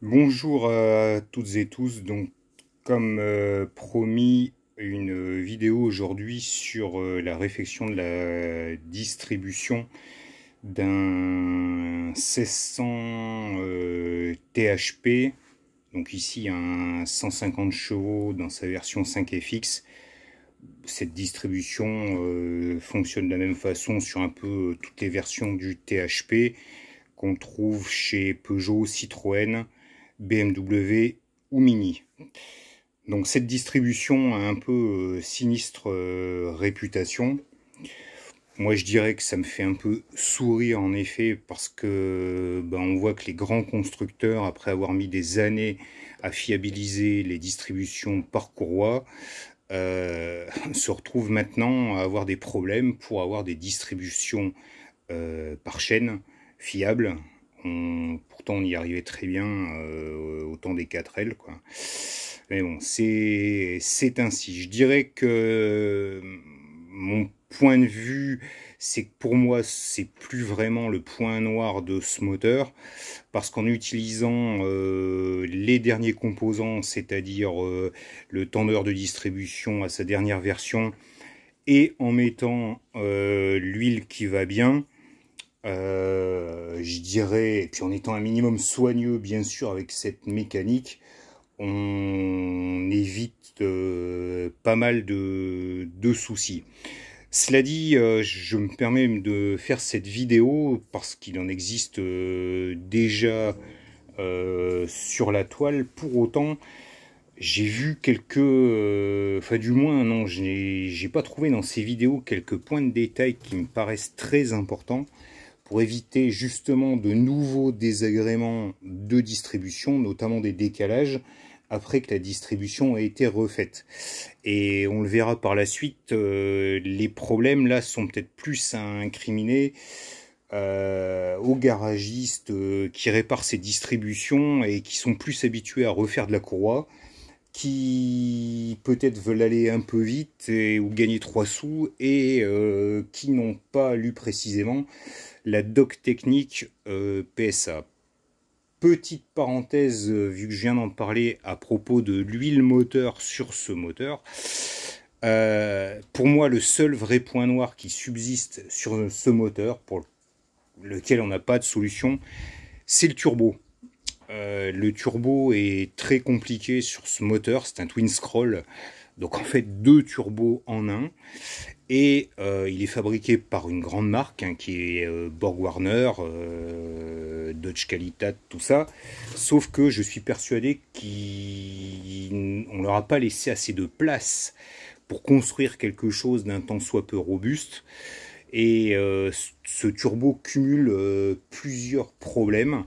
Bonjour à toutes et tous. Donc, comme promis, une vidéo aujourd'hui sur la réfection de la distribution d'un 1600 THP. Donc ici un 150 chevaux dans sa version 5FX. Cette distribution fonctionne de la même façon sur un peu toutes les versions du THP qu'on trouve chez Peugeot, Citroën, BMW ou Mini. Donc cette distribution a un peu sinistre réputation. Moi je dirais que ça me fait un peu sourire en effet parce que on voit que les grands constructeurs, après avoir mis des années à fiabiliser les distributions par courroie, se retrouvent maintenant à avoir des problèmes pour avoir des distributions par chaîne fiables. Pourtant on y arrivait très bien au temps des 4L, quoi. Mais bon, c'est ainsi. Je dirais que mon point de vue, c'est que pour moi, c'est plus vraiment le point noir de ce moteur, parce qu'en utilisant les derniers composants, c'est-à-dire le tendeur de distribution à sa dernière version, et en mettant l'huile qui va bien, je dirais, et puis en étant un minimum soigneux, bien sûr, avec cette mécanique, on évite pas mal de soucis. Cela dit, je me permets de faire cette vidéo parce qu'il en existe déjà sur la toile. Pour autant, j'ai vu quelques... enfin du moins, non, j'ai pas trouvé dans ces vidéos quelques points de détail qui me paraissent très importants pour éviter justement de nouveaux désagréments de distribution, notamment des décalages, après que la distribution a été refaite. Et on le verra par la suite, les problèmes là sont peut-être plus à incriminer aux garagistes qui réparent ces distributions et qui sont plus habitués à refaire de la courroie, qui peut-être veulent aller un peu vite ou gagner 3 sous et qui n'ont pas lu précisément la doc technique PSA. Petite parenthèse, vu que je viens d'en parler à propos de l'huile moteur sur ce moteur, pour moi le seul vrai point noir qui subsiste sur ce moteur, pour lequel on n'a pas de solution, c'est le turbo. Le turbo est très compliqué sur ce moteur, c'est un twin scroll, donc en fait deux turbos en un. Et il est fabriqué par une grande marque hein, qui est Borg-Warner, Dodge Qualitat, tout ça. Sauf que je suis persuadé qu'on leur a pas laissé assez de place pour construire quelque chose d'un tant soit peu robuste. Et ce turbo cumule plusieurs problèmes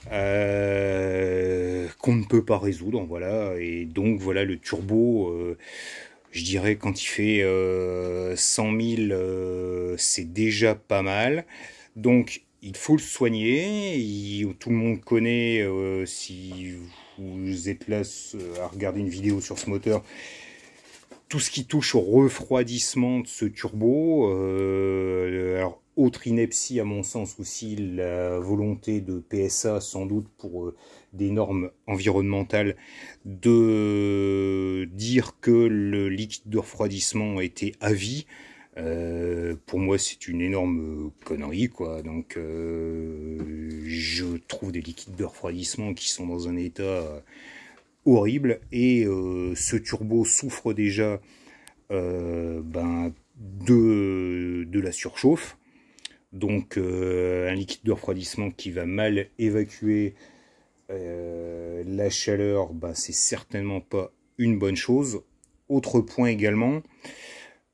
qu'on ne peut pas résoudre. Voilà. Et donc voilà, le turbo... je dirais quand il fait 100 000, c'est déjà pas mal. Donc il faut le soigner. Tout le monde connaît, si vous êtes là à regarder une vidéo sur ce moteur, tout ce qui touche au refroidissement de ce turbo. Alors, autre ineptie à mon sens aussi, la volonté de PSA sans doute pour des normes environnementales de dire que le liquide de refroidissement était à vie. Pour moi c'est une énorme connerie quoi. Donc je trouve des liquides de refroidissement qui sont dans un état horrible et ce turbo souffre déjà de la surchauffe. Donc un liquide de refroidissement qui va mal évacuer la chaleur, c'est certainement pas une bonne chose. Autre point également,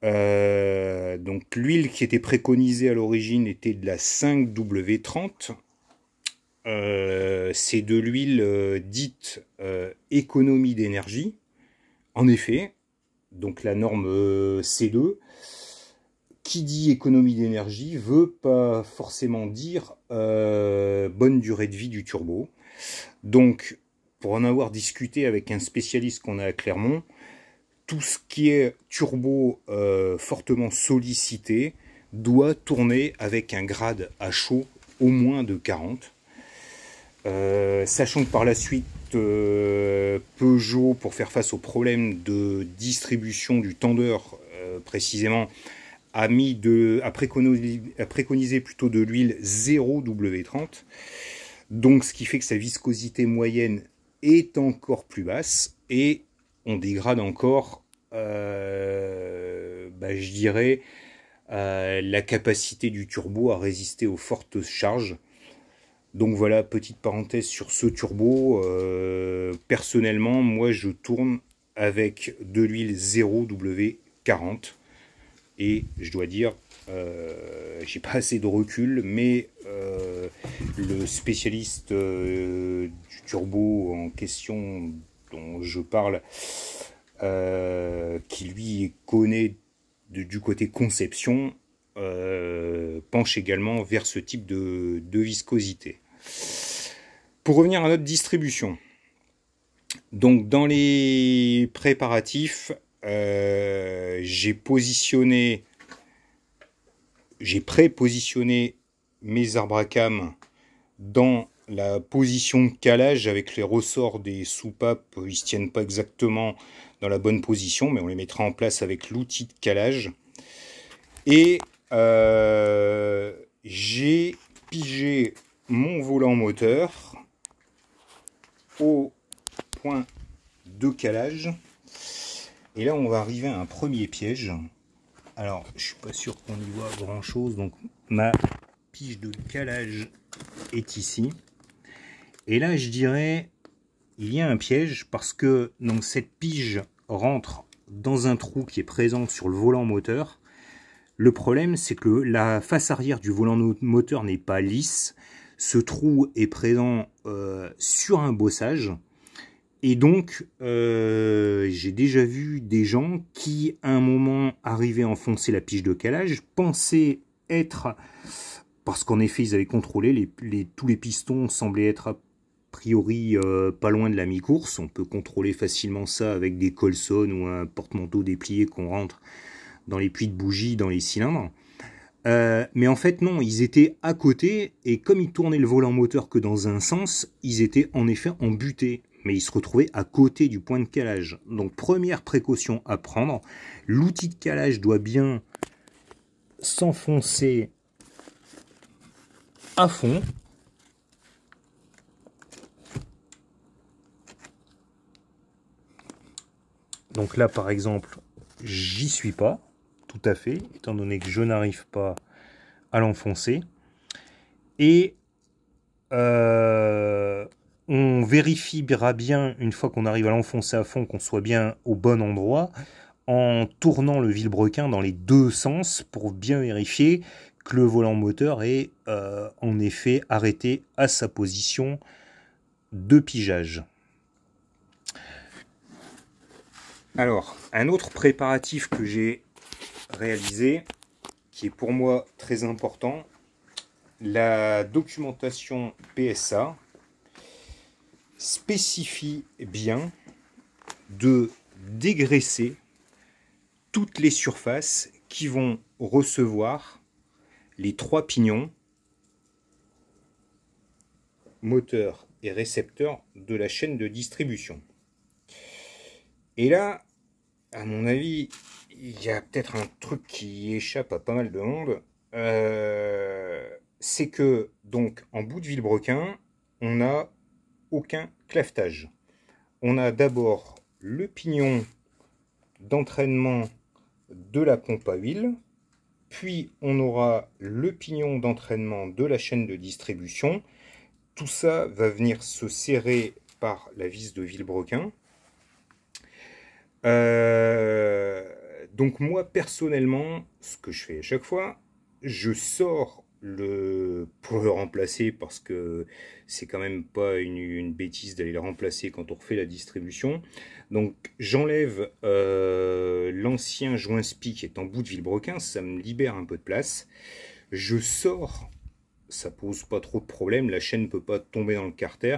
donc l'huile qui était préconisée à l'origine était de la 5W30. C'est de l'huile dite économie d'énergie. En effet, donc la norme C2, qui dit économie d'énergie veut pas forcément dire bonne durée de vie du turbo. Donc, pour en avoir discuté avec un spécialiste qu'on a à Clermont, tout ce qui est turbo fortement sollicité doit tourner avec un grade à chaud au moins de 40. Sachant que par la suite, Peugeot, pour faire face au problème de distribution du tendeur, précisément, a préconisé plutôt de l'huile 0W30. Donc, ce qui fait que sa viscosité moyenne est encore plus basse et on dégrade encore, je dirais, la capacité du turbo à résister aux fortes charges. Donc voilà, petite parenthèse sur ce turbo. Personnellement, moi je tourne avec de l'huile 0W40 et je dois dire, j'ai pas assez de recul, mais le spécialiste du turbo en question dont je parle, qui lui connaît du côté conception, penche également vers ce type de viscosité. Pour revenir à notre distribution, donc dans les préparatifs, j'ai pré-positionné mes arbres à cam dans la position de calage avec les ressorts des soupapes. Ils ne se tiennent pas exactement dans la bonne position, mais on les mettra en place avec l'outil de calage. Et j'ai pigé mon volant moteur au point de calage. Et là, on va arriver à un premier piège. Alors, je suis pas sûr qu'on y voit grand chose. Donc, ma pige de calage est ici. Et là, je dirais, il y a un piège parce que donc, cette pige rentre dans un trou qui est présent sur le volant moteur. Le problème, c'est que la face arrière du volant moteur n'est pas lisse. Ce trou est présent sur un bossage. Et donc, j'ai déjà vu des gens qui, à un moment, arrivaient à enfoncer la pige de calage, pensaient être... Parce qu'en effet, ils avaient contrôlé, tous les pistons semblaient être a priori pas loin de la mi-course. On peut contrôler facilement ça avec des Colson ou un porte-manteau déplié qu'on rentre dans les puits de bougie, dans les cylindres. Mais en fait, non, ils étaient à côté, et comme ils tournaient le volant moteur que dans un sens, ils étaient en effet embutés. Mais ils se retrouvaient à côté du point de calage. Donc, première précaution à prendre, l'outil de calage doit bien s'enfoncer à fond. Donc là, par exemple, j'y suis pas, tout à fait, étant donné que je n'arrive pas à l'enfoncer. Et on vérifiera bien, une fois qu'on arrive à l'enfoncer à fond, qu'on soit bien au bon endroit, en tournant le vilebrequin dans les deux sens pour bien vérifier que le volant moteur est en effet arrêté à sa position de pigeage. Alors, un autre préparatif que j'ai réalisé, qui est pour moi très important, la documentation PSA spécifie bien de dégraisser toutes les surfaces qui vont recevoir les trois pignons, moteur et récepteur de la chaîne de distribution. Et là, à mon avis, il y a peut-être un truc qui échappe à pas mal de monde. C'est que, donc, en bout de vilebrequin, on n'a aucun clavetage. On a d'abord le pignon d'entraînement de la pompe à huile, puis on aura le pignon d'entraînement de la chaîne de distribution. Tout ça va venir se serrer par la vis de vilebrequin. Donc moi personnellement, ce que je fais à chaque fois, je sors pour le remplacer, parce que c'est quand même pas une bêtise d'aller le remplacer quand on refait la distribution. Donc j'enlève l'ancien joint spi qui est en bout de vilebrequin, ça me libère un peu de place. Je sors, ça pose pas trop de problème, la chaîne ne peut pas tomber dans le carter.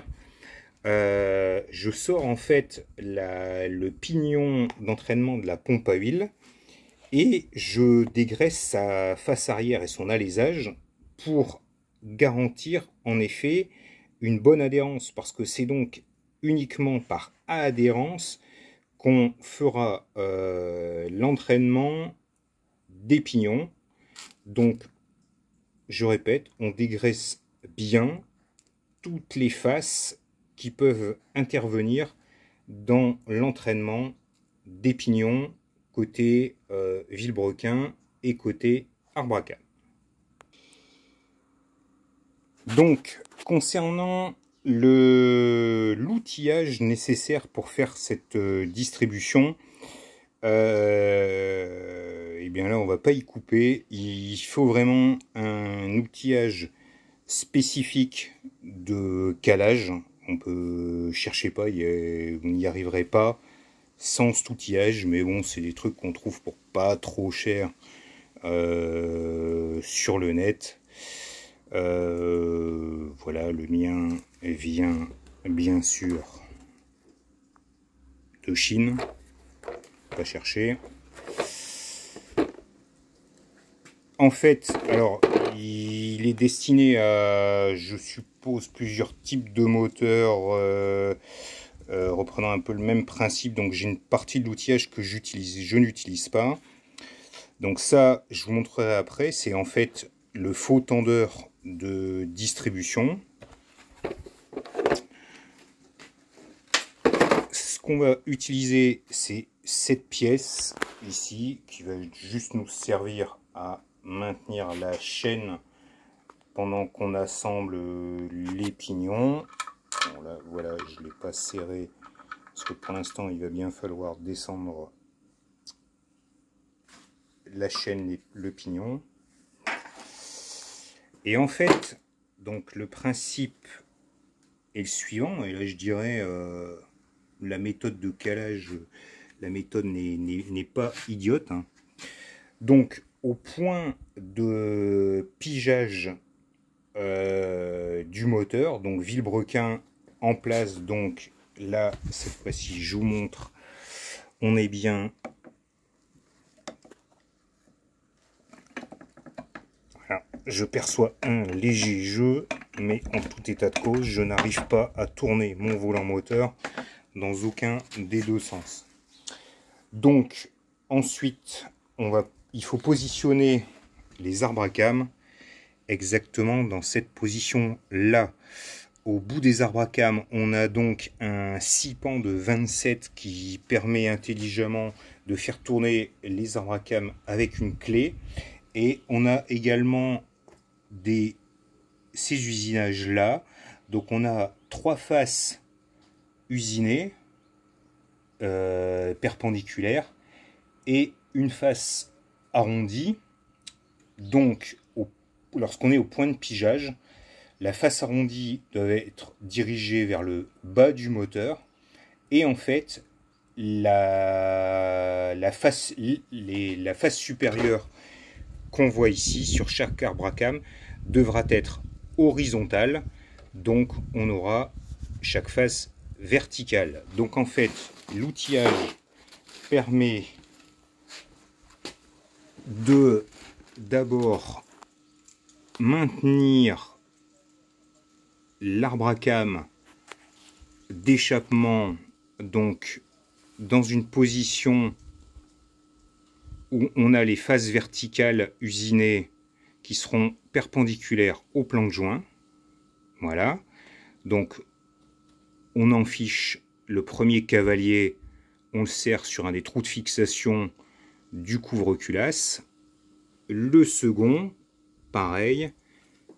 Je sors en fait le pignon d'entraînement de la pompe à huile et je dégraisse sa face arrière et son alésage pour garantir en effet une bonne adhérence, parce que c'est donc uniquement par adhérence qu'on fera l'entraînement des pignons. Donc, je répète, on dégraisse bien toutes les faces qui peuvent intervenir dans l'entraînement des pignons côté vilebrequin et côté arbre à cames. Donc, concernant l'outillage nécessaire pour faire cette distribution, et bien là on va pas y couper. Il faut vraiment un outillage spécifique de calage. On peut chercher pas, vous n'y arriverez pas sans cet outillage, mais bon, c'est des trucs qu'on trouve pour pas trop cher sur le net. Voilà, le mien vient bien sûr de Chine, pas chercher. En fait, alors il est destiné à, je suppose, plusieurs types de moteurs, reprenant un peu le même principe. Donc j'ai une partie de l'outillage que je n'utilise pas. Donc ça, je vous montrerai après. C'est en fait le faux tendeur de distribution. Ce qu'on va utiliser, c'est cette pièce ici qui va juste nous servir à maintenir la chaîne pendant qu'on assemble les pignons. Bon, là, voilà, je ne l'ai pas serré parce que pour l'instant il va bien falloir descendre la chaîne, le pignon. Et en fait, donc le principe est le suivant, et là je dirais la méthode de calage, la méthode n'est pas idiote, hein. Donc au point de pigeage du moteur, donc vilebrequin en place, donc là cette fois-ci je vous montre, on est bien voilà. Je perçois un léger jeu, mais en tout état de cause je n'arrive pas à tourner mon volant moteur dans aucun des deux sens. Donc ensuite il faut positionner les arbres à cames exactement dans cette position là. Au bout des arbres à cames, on a donc un 6 pans de 27 qui permet intelligemment de faire tourner les arbres à cames avec une clé. Et on a également ces usinages là. Donc on a 3 faces usinées perpendiculaires et une face arrondie. Donc lorsqu'on est au point de pigeage, la face arrondie doit être dirigée vers le bas du moteur, et en fait la face supérieure qu'on voit ici sur chaque arbre à cames devra être horizontale, donc on aura chaque face verticale. Donc en fait l'outillage permet de d'abord maintenir l'arbre à cames d'échappement donc dans une position où on a les faces verticales usinées qui seront perpendiculaires au plan de joint. Voilà, donc on en fiche le premier cavalier, on le serre sur un des trous de fixation du couvre-culasse. Le second, pareil,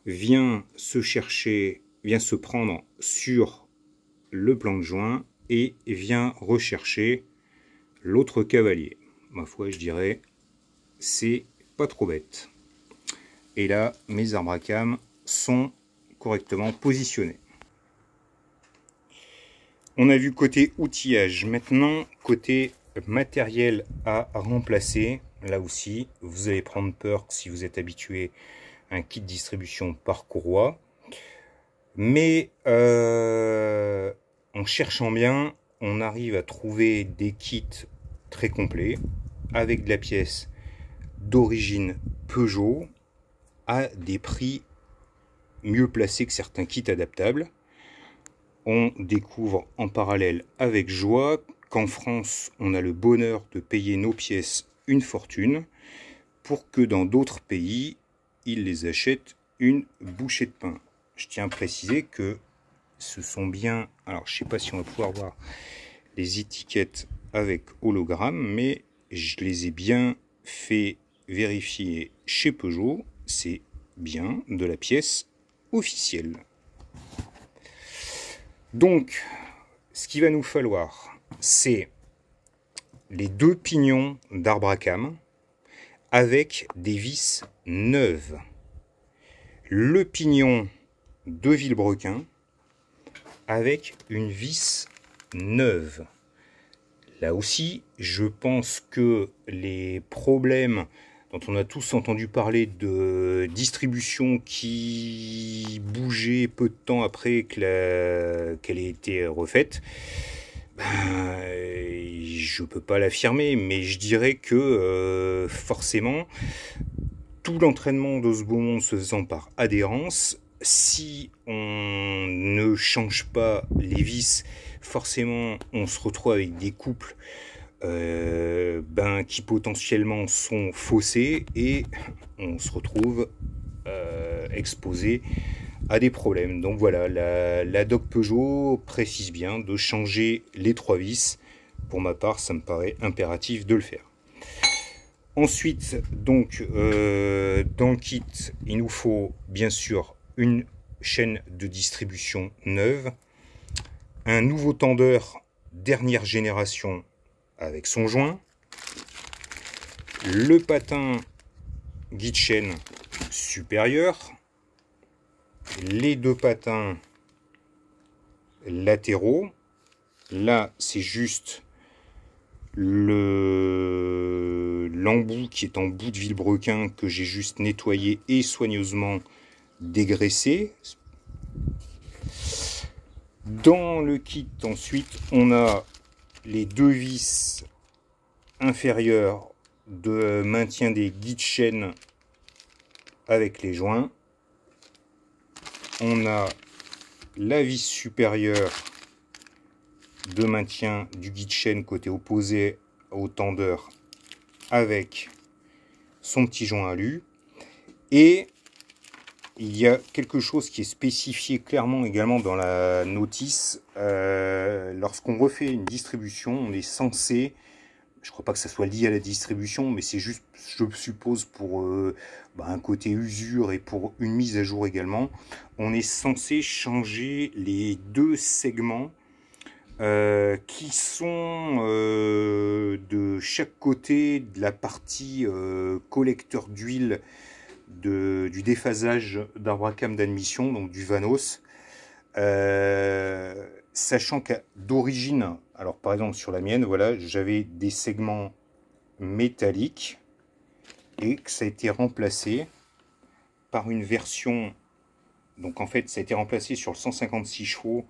vient se prendre sur le plan de joint et vient rechercher l'autre cavalier. Ma foi, je dirais, c'est pas trop bête. Et là, mes arbres à cames sont correctement positionnés. On a vu côté outillage. Maintenant, côté matériel à remplacer. Là aussi, vous allez prendre peur si vous êtes habitué à un kit de distribution par courroie. Mais en cherchant bien, on arrive à trouver des kits très complets avec de la pièce d'origine Peugeot à des prix mieux placés que certains kits adaptables. on découvre en parallèle avec joie qu'en France, on a le bonheur de payer nos pièces une fortune, pour que dans d'autres pays, ils les achètent une bouchée de pain. Je tiens à préciser que ce sont bien... Alors, je ne sais pas si on va pouvoir voir les étiquettes avec hologramme, mais je les ai bien fait vérifier chez Peugeot. C'est bien de la pièce officielle. Donc, ce qu'il va nous falloir, c'est les 2 pignons d'arbre à cames avec des vis neuves. Le pignon de Vilebrequin avec une vis neuve. Là aussi, je pense que les problèmes dont on a tous entendu parler de distribution qui bougeait peu de temps après qu'elle ait été refaite, je peux pas l'affirmer, mais je dirais que forcément, tout l'entraînement de ce beau monde se faisant par adhérence, si on ne change pas les vis, forcément on se retrouve avec des couples qui potentiellement sont faussés et on se retrouve exposé à des problèmes. Donc voilà, la doc Peugeot précise bien de changer les 3 vis. Pour ma part, ça me paraît impératif de le faire. Ensuite, donc, dans le kit, il nous faut bien sûr une chaîne de distribution neuve, un nouveau tendeur dernière génération avec son joint, le patin guide chaîne supérieur, les 2 patins latéraux. Là, c'est juste l'embout qui est en bout de Vilebrequin que j'ai juste nettoyé et soigneusement dégraissé. Dans le kit, ensuite, on a les 2 vis inférieures de maintien des guides chaînes avec les joints. On a la vis supérieure de maintien du guide chaîne côté opposé au tendeur avec son petit joint alu. Et il y a quelque chose qui est spécifié clairement également dans la notice. Lorsqu'on refait une distribution, on est censé, je ne crois pas que ça soit lié à la distribution, mais c'est juste, je suppose, pour un côté usure et pour une mise à jour également, on est censé changer les 2 segments qui sont de chaque côté de la partie collecteur d'huile du déphasage d'arbre à cames d'admission, donc du Vanos, sachant qu'à d'origine, alors par exemple sur la mienne, voilà, j'avais des segments métalliques et que ça a été remplacé par une version, donc en fait ça a été remplacé sur le 156 chevaux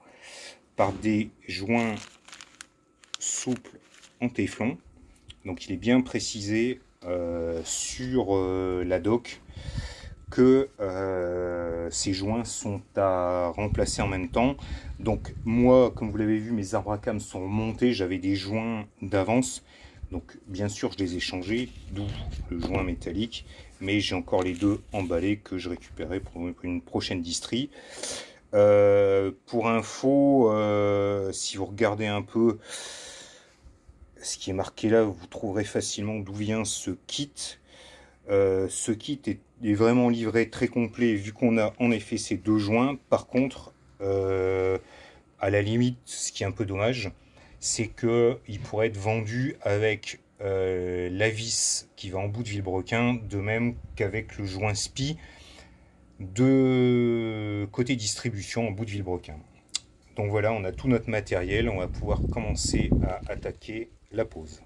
par des joints souples en téflon. Donc il est bien précisé sur la doc que ces joints sont à remplacer en même temps. Donc moi, comme vous l'avez vu, mes arbres à cames sont montés, j'avais des joints d'avance. Donc bien sûr, je les ai changés, d'où le joint métallique. Mais j'ai encore les 2 emballés que je récupérerai pour une prochaine distrie. Pour info, si vous regardez un peu ce qui est marqué là, vous trouverez facilement d'où vient ce kit. Ce kit est vraiment livré très complet vu qu'on a en effet ces 2 joints. Par contre, à la limite, ce qui est un peu dommage, c'est qu'il pourrait être vendu avec la vis qui va en bout de Vilebrequin, de même qu'avec le joint SPI de côté distribution en bout de Vilebrequin. Donc voilà, on a tout notre matériel, on va pouvoir commencer à attaquer la pose.